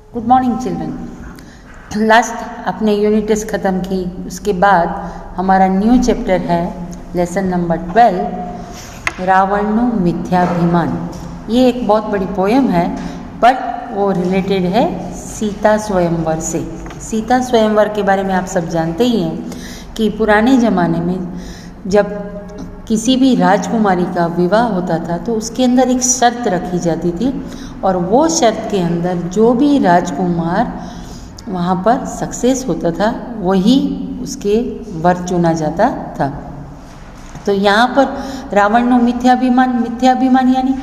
Good morning children. Last अपने unit test ख़त्म की, उसके बाद हमारा न्यू चैप्टर है लेसन नंबर 12 रावण मिथ्याभिमान। ये एक बहुत बड़ी पोयम है बट वो रिलेटेड है सीता स्वयंवर से। सीता स्वयंवर के बारे में आप सब जानते ही हैं कि पुराने ज़माने में जब किसी भी राजकुमारी का विवाह होता था तो उसके अंदर एक शर्त रखी जाती थी और वो शर्त के अंदर जो भी राजकुमार वहाँ पर सक्सेस होता था वही उसके वर चुना जाता था। तो यहाँ पर रावण नो मिथ्याभिमान यानी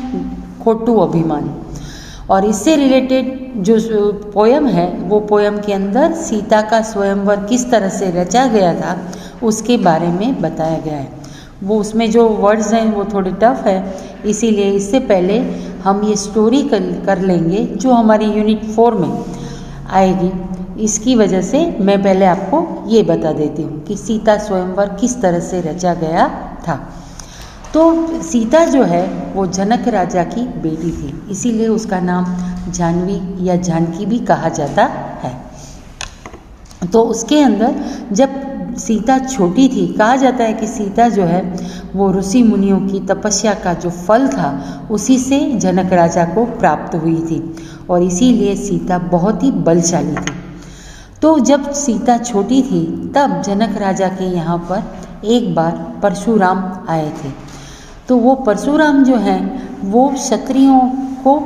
खोटू अभिमान, और इससे रिलेटेड जो पोयम है वो पोयम के अंदर सीता का स्वयंवर किस तरह से रचा गया था उसके बारे में बताया गया है। वो उसमें जो वर्ड्स हैं वो थोड़े टफ है, इसीलिए इससे पहले हम ये स्टोरी कर लेंगे जो हमारी यूनिट 4 में आएगी। इसकी वजह से मैं पहले आपको ये बता देती हूँ कि सीता स्वयंवर किस तरह से रचा गया था। तो सीता जो है वो जनक राजा की बेटी थी, इसीलिए उसका नाम जानवी या जानकी भी कहा जाता है। तो उसके अंदर जब सीता छोटी थी, कहा जाता है कि सीता जो है वो ऋषि मुनियों की तपस्या का जो फल था उसी से जनक राजा को प्राप्त हुई थी और इसीलिए सीता बहुत ही बलशाली थी। तो जब सीता छोटी थी तब जनक राजा के यहाँ पर एक बार परशुराम आए थे। तो वो परशुराम जो हैं वो क्षत्रियों को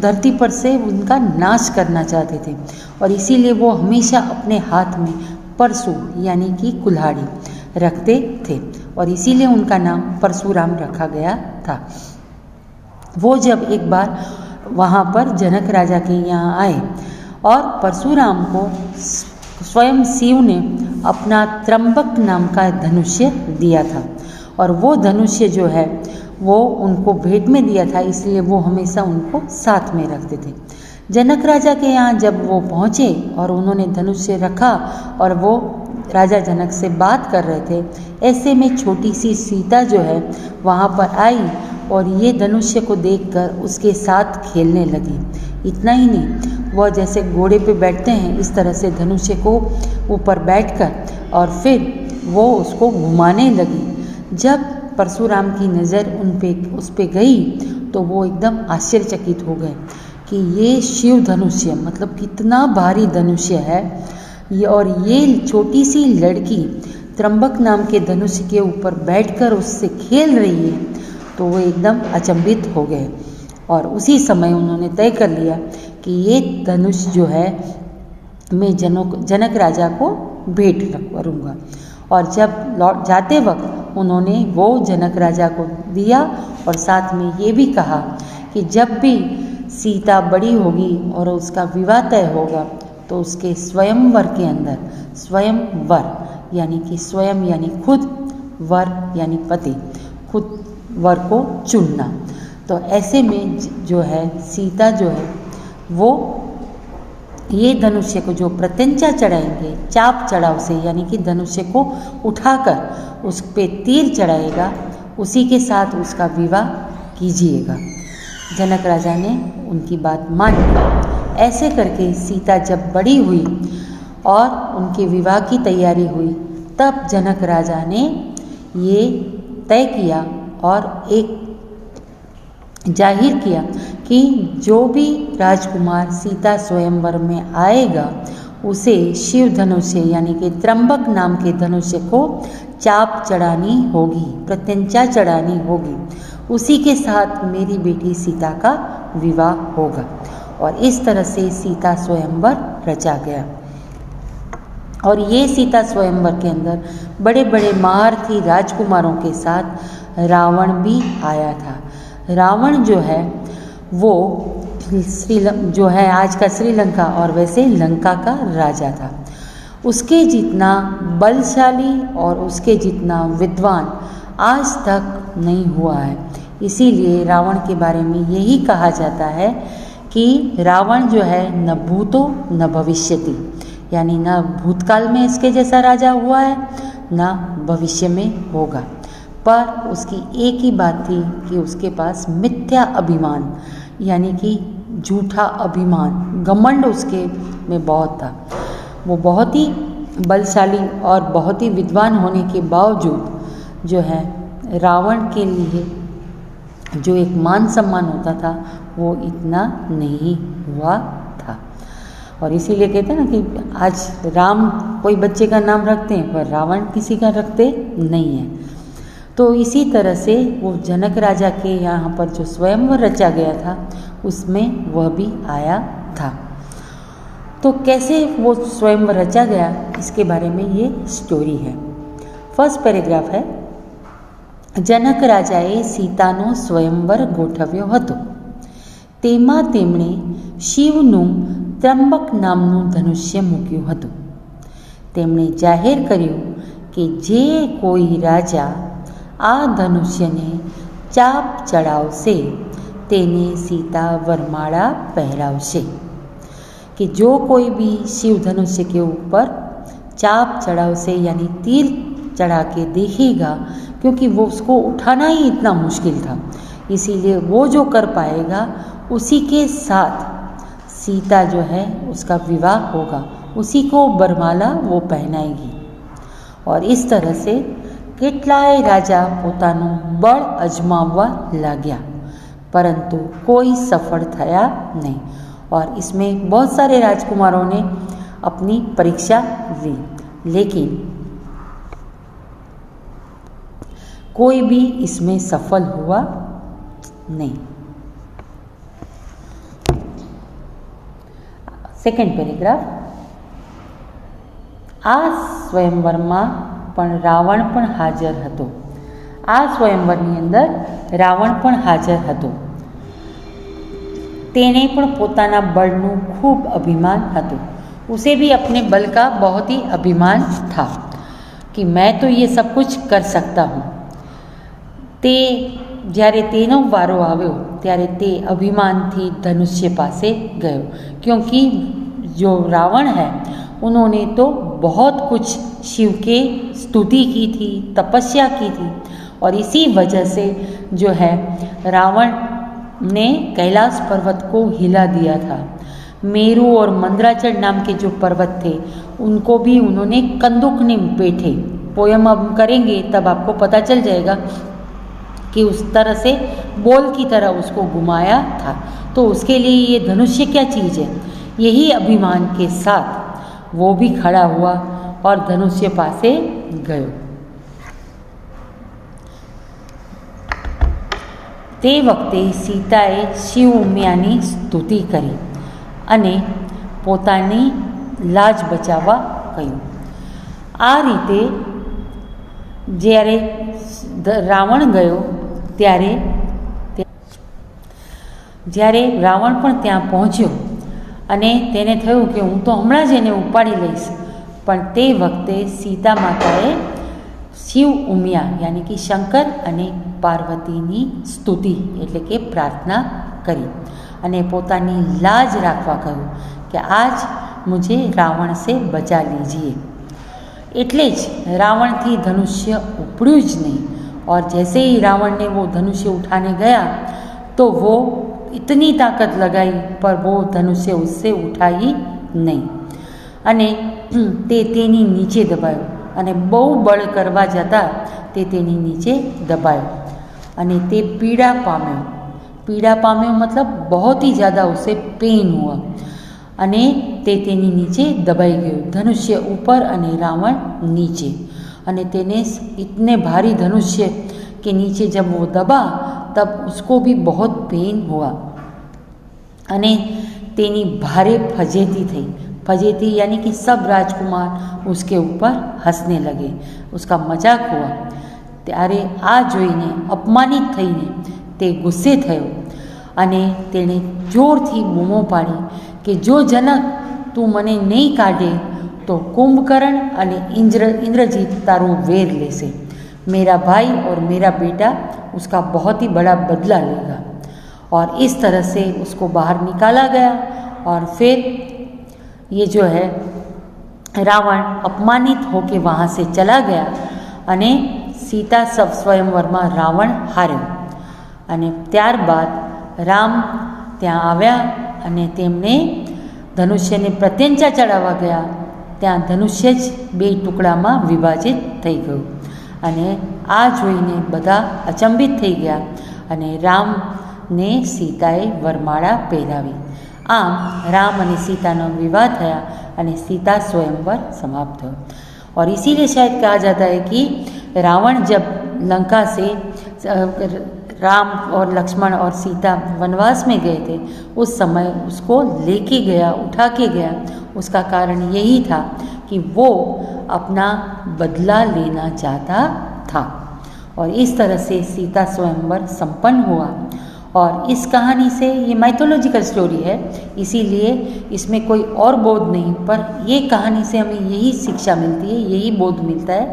धरती पर से उनका नाश करना चाहते थे और इसीलिए वो हमेशा अपने हाथ में परशु यानी कि कुल्हाड़ी रखते थे और इसीलिए उनका नाम परशुराम रखा गया था। वो जब एक बार वहाँ पर जनक राजा के यहाँ आए और परशुराम को स्वयं शिव ने अपना त्रंबक नाम का धनुष्य दिया था और वो धनुष्य जो है वो उनको भेंट में दिया था, इसलिए वो हमेशा उनको साथ में रखते थे। जनक राजा के यहाँ जब वो पहुँचे और उन्होंने धनुष्य रखा और वो राजा जनक से बात कर रहे थे, ऐसे में छोटी सी सीता जो है वहाँ पर आई और ये धनुष्य को देखकर उसके साथ खेलने लगी। इतना ही नहीं, वह जैसे घोड़े पे बैठते हैं इस तरह से धनुष्य को ऊपर बैठकर और फिर वो उसको घुमाने लगी। जब परशुराम की नज़र उस पे गई तो वो एकदम आश्चर्यचकित हो गए कि ये शिव धनुष्य मतलब कितना भारी धनुष्य है ये, और ये छोटी सी लड़की त्रंबक नाम के धनुष्य के ऊपर बैठकर उससे खेल रही है। तो वो एकदम अचंभित हो गए और उसी समय उन्होंने तय कर लिया कि ये धनुष जो है मैं जनक राजा को भेंट करूँगा। और जब लौट जाते वक्त उन्होंने वो जनक राजा को दिया और साथ में ये भी कहा कि जब भी सीता बड़ी होगी और उसका विवाह तय होगा तो उसके स्वयंवर के अंदर स्वयंवर यानी कि स्वयं यानी खुद, वर यानी पति, खुद वर को चुनना। तो ऐसे में जो है सीता जो है वो ये धनुष्य को जो प्रत्यंचा चढ़ाएंगे चाप चढ़ाव से यानी कि धनुष्य को उठाकर उस पे तीर चढ़ाएगा, उसी के साथ उसका विवाह कीजिएगा। जनक राजा ने उनकी बात मान ली। ऐसे करके सीता जब बड़ी हुई और उनके विवाह की तैयारी हुई तब जनक राजा ने ये तय किया और एक जाहिर किया कि जो भी राजकुमार सीता स्वयंवर में आएगा उसे शिव धनुष्य यानी कि त्रंबक नाम के धनुष्य को चाप चढ़ानी होगी, प्रत्यंचा चढ़ानी होगी, उसी के साथ मेरी बेटी सीता का विवाह होगा। और इस तरह से सीता स्वयंवर रचा गया। और ये सीता स्वयंवर के अंदर बड़े बड़े महारथी राजकुमारों के साथ रावण भी आया था। रावण जो है वो जो है आज का श्रीलंका और वैसे लंका का राजा था। उसके जितना बलशाली और उसके जितना विद्वान आज तक नहीं हुआ है। इसीलिए रावण के बारे में यही कहा जाता है कि रावण जो है न भूतो न भविष्यति, यानी न भूतकाल में इसके जैसा राजा हुआ है न भविष्य में होगा। पर उसकी एक ही बात थी कि उसके पास मिथ्या अभिमान यानी कि झूठा अभिमान, घमंड उसके में बहुत था। वो बहुत ही बलशाली और बहुत ही विद्वान होने के बावजूद जो है रावण के लिए जो एक मान सम्मान होता था वो इतना नहीं हुआ था। और इसीलिए कहते हैं ना कि आज राम कोई बच्चे का नाम रखते हैं पर रावण किसी का रखते नहीं है। तो इसी तरह से वो जनक राजा के यहाँ पर जो स्वयंवर रचा गया था उसमें वह भी आया था। तो कैसे वो स्वयंवर रचा गया इसके बारे में ये स्टोरी है। फर्स्ट पैराग्राफ है, जनक राजाए સીતાનો સ્વયંવર ગોઠવ્યો હતો। તેમાં તેમણે શિવનું ત્રંબક નામનું ધનુષ્ય મૂક્યું હતું। તેમણે જાહેર કર્યું કે જે કોઈ રાજા આ ધનુષ્યને ચાપ ચડાવશે તેને સીતા વરમાળા પહેરાવશે। कि जो कोई भी शिव धनुष्य के ऊपर चाप चढ़ावसे यानी तीर चढ़ा के देखेगा, क्योंकि वो उसको उठाना ही इतना मुश्किल था, इसीलिए वो जो कर पाएगा उसी के साथ सीता जो है उसका विवाह होगा, उसी को बरमाला वो पहनाएगी। और इस तरह से કેટલાય રાજા પોતાનું બળ અજમાવવા लाग्या, परंतु कोई सफल थया नहीं। और इसमें बहुत सारे राजकुमारों ने अपनी परीक्षा ली, लेकिन कोई भी इसमें सफल हुआ नहीं। सेकंड पैराग्राफ, आ स्वयंवરમાં પણ રાવણ પણ હાજર હતો। આ સ્વયંવરની અંદર રાવણ પણ હાજર હતો। तेने पण पोताना बलनु खूब अभिमान हतुं। उसे भी अपने बल का बहुत ही अभिमान था कि मैं तो ये सब कुछ कर सकता हूँ। ते જ્યારે તેનો વારો આવ્યો ત્યારે તે અભિમાનથી ધનુષ્ય પાસે ગયો, क्योंकि जो रावण है उन्होंने तो बहुत कुछ शिव के स्तुति की थी, तपस्या की थी, और इसी वजह से जो है रावण ने कैलाश पर्वत को हिला दिया था। मेरू और मंदराचल नाम के जो पर्वत थे उनको भी उन्होंने कंदुक ने पेठे, पोयम अब करेंगे तब आपको पता चल जाएगा कि उस तरह से बोल की तरह उसको घुमाया था। तो उसके लिए ये धनुष्य क्या चीज़ है, यही अभिमान के साथ वो भी खड़ा हुआ और धनुष्य पासे गयो। તે વખતે સીતાએ શિવ ઉમિયાની સ્તુતિ કરી અને પોતાની લાજ બચાવવા કહ્યું। આ રીતે જ્યારે રાવણ ગયો ત્યારે જ્યારે રાવણ પણ ત્યાં પહોંચ્યો અને તેને થયું કે હું તો હમણાં જ એને ઉપાડી લઈશ, પણ તે વખતે સીતા માતાએ શિવ ઉમિયા यानी कि शंकर અને પાર્વતીની સ્તુતિ એટલે કે પ્રાર્થના કરી અને પોતાની લાજ રાખવા કહ્યું કે આજ મુझे રાવણ से बचा लीजिए। એટલે જ રાવણથી ધનુષ્ય ઉપડ્યું જ નહીં, और जैसे ही रावण ने वो धनुष्य उठाने गया तो वो इतनी ताकत लगाई पर वो धनुष्य उससे उठाई नहीं અને તે તેની નીચે દબાયો અને બહુ બળ કરવા જતાં તે તેની નીચે દબાયો અને તે પીડા પામ્યો मतलब बहुत ही ज़्यादा उसे पेन हुआ અને તે તેની નીચે દબાઈ ગયો, ધનુષ્ય ઉપર અને રાવણ नीचे। અને તેને इतने भारी धनुष्य के नीचे जब वो दबा तब उसको भी बहुत पेन हुआ અને તેની ભારે ફજેતી થઈ। फजेती यानी कि सब राजकुमार उसके ऊपर हंसने लगे, उसका मजाक हुआ। त्यारे आ जोईने अपमानित थईने ते गुस्से थयो अने तेणे जोरथी बूमो पाड़ी कि जो जनक तू मने नहीं काढे तो कुंभकर्ण अने इंद्रजीत तारो वेर लेसे। मेरा भाई और मेरा बेटा उसका बहुत ही बड़ा बदला लेगा। और इस तरह से उसको बाहर निकाला गया और फिर ये जो है रावण अपमानित होके वहाँ से चला गया अने सीता सब स्वयंवर में रावण हार्यो। अने त्यारबाद राम त्यां आव्या અને તેમને ધનુષ્યને પ્રત્યંચા ચડાવવા ગયા ત્યાં ધનુષ્ય જ બે ટુકડામાં વિભાજિત થઈ ગયું અને આ જોઈને બધા અચંબિત થઈ ગયા અને રામને સીતાએ વરમાળા પહેરાવી. આમ राम અને सीता विवाह થયા અને सीता स्वयंवर समाप्त हो. और इसीलिए शायद कहा जाता है कि रावण जब लंका से राम और लक्ष्मण और सीता वनवास में गए थे उस समय उसको लेके गया, उठा के गया. उसका कारण यही था कि वो अपना बदला लेना चाहता था. और इस तरह से सीता स्वयंवर संपन्न हुआ. और इस कहानी से, ये माइथोलॉजिकल स्टोरी है इसीलिए इसमें कोई और बोध नहीं, पर ये कहानी से हमें यही शिक्षा मिलती है, यही बोध मिलता है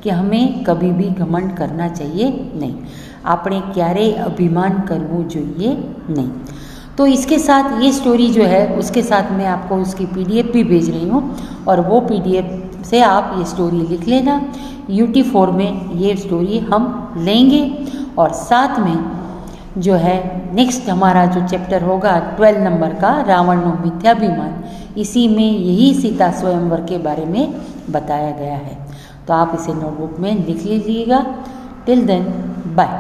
कि हमें कभी भी घमंड करना चाहिए नहीं, आपने क्यारे अभिमान करवू જોઈએ नहीं. तो इसके साथ ये स्टोरी जो है उसके साथ मैं आपको उसकी PDF भी भेज रही हूँ और वो PDF से आप ये स्टोरी लिख लेना. UT4 में ये स्टोरी हम लेंगे और साथ में जो है नेक्स्ट हमारा जो चैप्टर होगा 12 नंबर का रावणनो मिथ्याभिमान, इसी में यही सीता स्वयंवर के बारे में बताया गया है. तो आप इसे नोटबुक में लिख लीजिएगा. Till then bye.